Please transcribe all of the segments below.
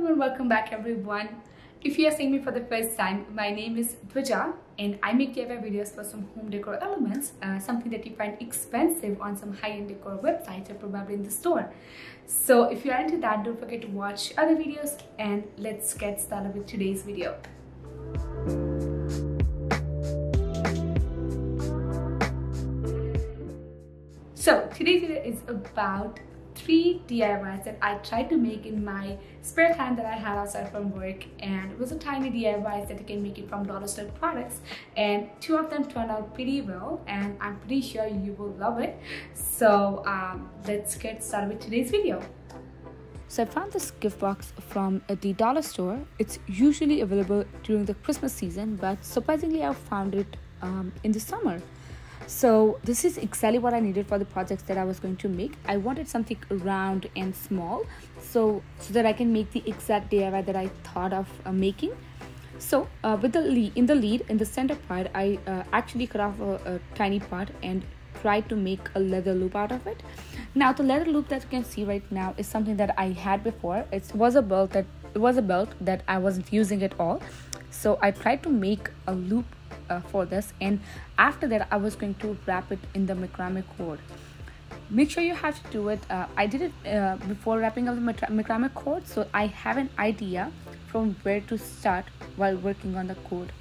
Hello and welcome back everyone. If you are seeing me for the first time, my name is Dwaja and I make DIY videos for some home decor elements, something that you find expensive on some high-end decor websites or probably in the store. So if you are into that, don't forget to watch other videos and let's get started with today's video. So today's video is about 3 DIYs that I tried to make in my spare time that I had outside from work, and it was a tiny DIYs that you can make it from dollar store products, and 2 of them turned out pretty well and I'm pretty sure you will love it. So let's get started with today's video. So I found this gift box from the dollar store. It's usually available during the Christmas season, but surprisingly I found it in the summer. So this is exactly what I needed for the projects that I was going to make. I wanted something round and small so that I can make the exact DIY that I thought of making. So with in the center part, I actually cut off a tiny part and tried to make a leather loop out of it. Now the leather loop that you can see right now is something that I had before. It was a belt that I wasn't using at all. So I tried to make a loop for this, and after that I was going to wrap it in the macrame cord. Make sure you have to do it. I did it before wrapping up the macrame cord, so I have an idea from where to start while working on the cord.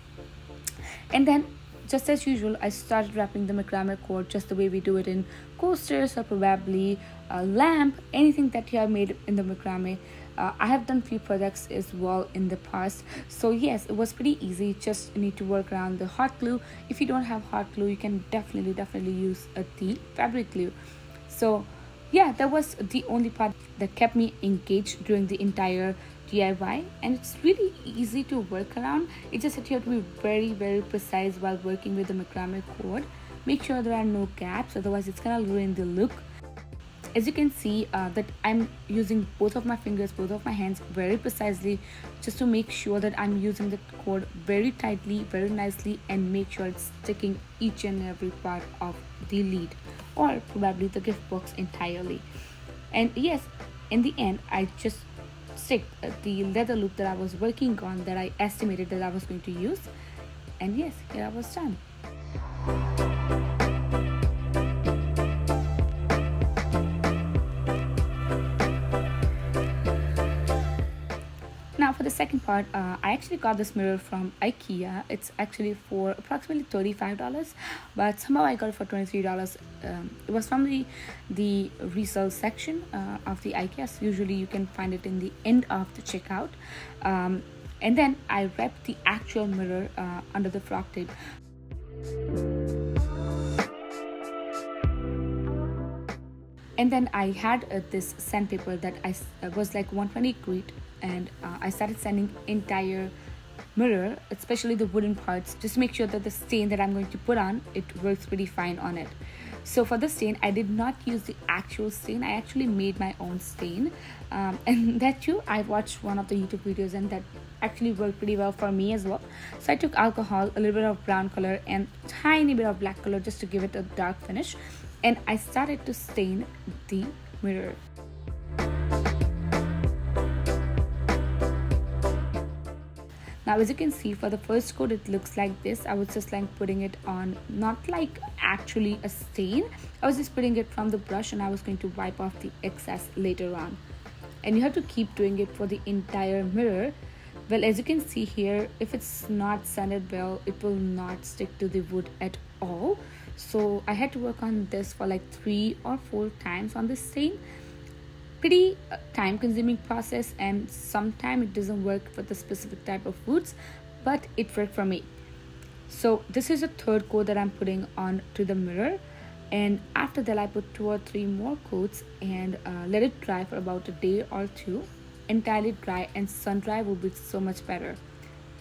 And then just as usual, I started wrapping the macrame cord just the way we do it in coasters or probably a lamp, anything that you have made in the macrame. I have done few projects as well in the past, so yes, it was pretty easy. Just need to work around the hot glue. If you don't have hot glue, you can definitely use the fabric glue. So yeah, that was the only part that kept me engaged during the entire DIY, and it's really easy to work around. It's just that you have to be very precise while working with the macrame cord. Make sure there are no gaps, otherwise it's gonna ruin the look. As you can see that I'm using both of my fingers, both of my hands very precisely, just to make sure that I'm using the cord very tightly, very nicely, and make sure it's sticking each and every part of the lid or probably the gift box entirely. And yes, in the end I just stick the leather loop that I was working on, that I estimated that I was going to use, and yes, here I was done. Now for the second part, I actually got this mirror from IKEA. It's actually for approximately $35, but somehow I got it for $23. It was from the resale section of the IKEA. So usually you can find it in the end of the checkout. And then I wrapped the actual mirror under the flock tape. And then I had this sandpaper that was like 120 grit, and I started sanding entire mirror, especially the wooden parts, just to make sure that the stain that I'm going to put on, it works pretty fine on it. So for the stain, I did not use the actual stain. I actually made my own stain, and that too, I watched one of the YouTube videos and that actually worked pretty well for me as well. So I took alcohol, a little bit of brown color and tiny bit of black color just to give it a dark finish, and I started to stain the mirror. Now as you can see, for the first coat it looks like this. I was just like putting it on, not like actually a stain. I was just putting it from the brush and I was going to wipe off the excess later on. And you have to keep doing it for the entire mirror. Well, as you can see here, if it's not sanded well, it will not stick to the wood at all. So I had to work on this for like 3 or 4 times on this stain. Pretty time consuming process, and sometimes it doesn't work for the specific type of woods, but it worked for me. So this is the third coat that I'm putting on to the mirror, and after that I put 2 or 3 more coats and let it dry for about a day or 2. Entirely dry, and sun dry will be so much better.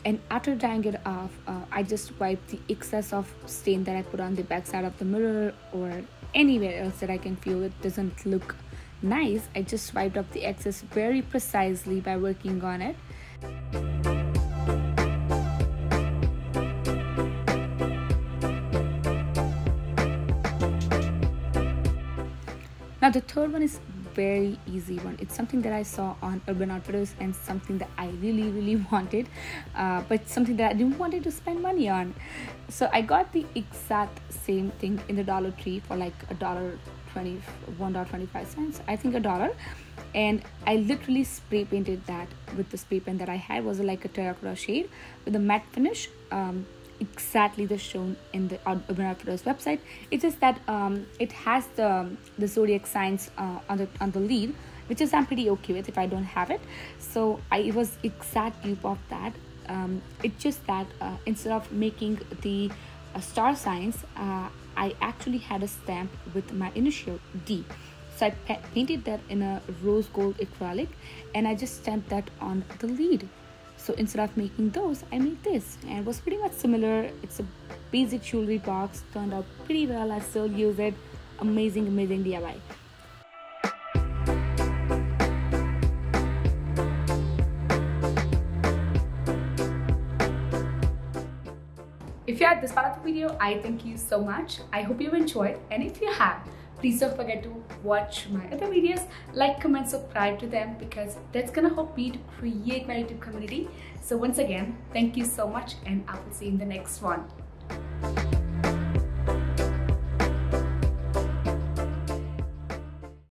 And after drying it off, I just wiped the excess of stain that I put on the back side of the mirror or anywhere else that I can feel it doesn't look nice. I just wiped up the excess very precisely by working on it. Now the third one is very easy one. It's something that I saw on Urban Outfitters and something that I really wanted, but something that I didn't wanted to spend money on. So I got the exact same thing in the Dollar Tree for like $1.25, I think $1, and I literally spray painted that with the spray pen that I had. It was like a terracotta shade with a matte finish, exactly the shown in the Urban Outfitters website. It's just that it has the zodiac signs on the lead, which is I'm pretty okay with if I don't have it. So it was exact dupe of that. It's just that instead of making the star signs, I actually had a stamp with my initial D. So I painted that in a rose gold acrylic, and I just stamped that on the lead. So instead of making those, I made this, and it was pretty much similar. It's a basic jewelry box, turned out pretty well. I still use it. Amazing DIY. If you had this part of the video, I thank you so much. I hope you enjoyed, and if you have, please don't forget to watch my other videos, like, comment, subscribe to them, because that's gonna help me to create my YouTube community. So once again, thank you so much, and I will see you in the next one.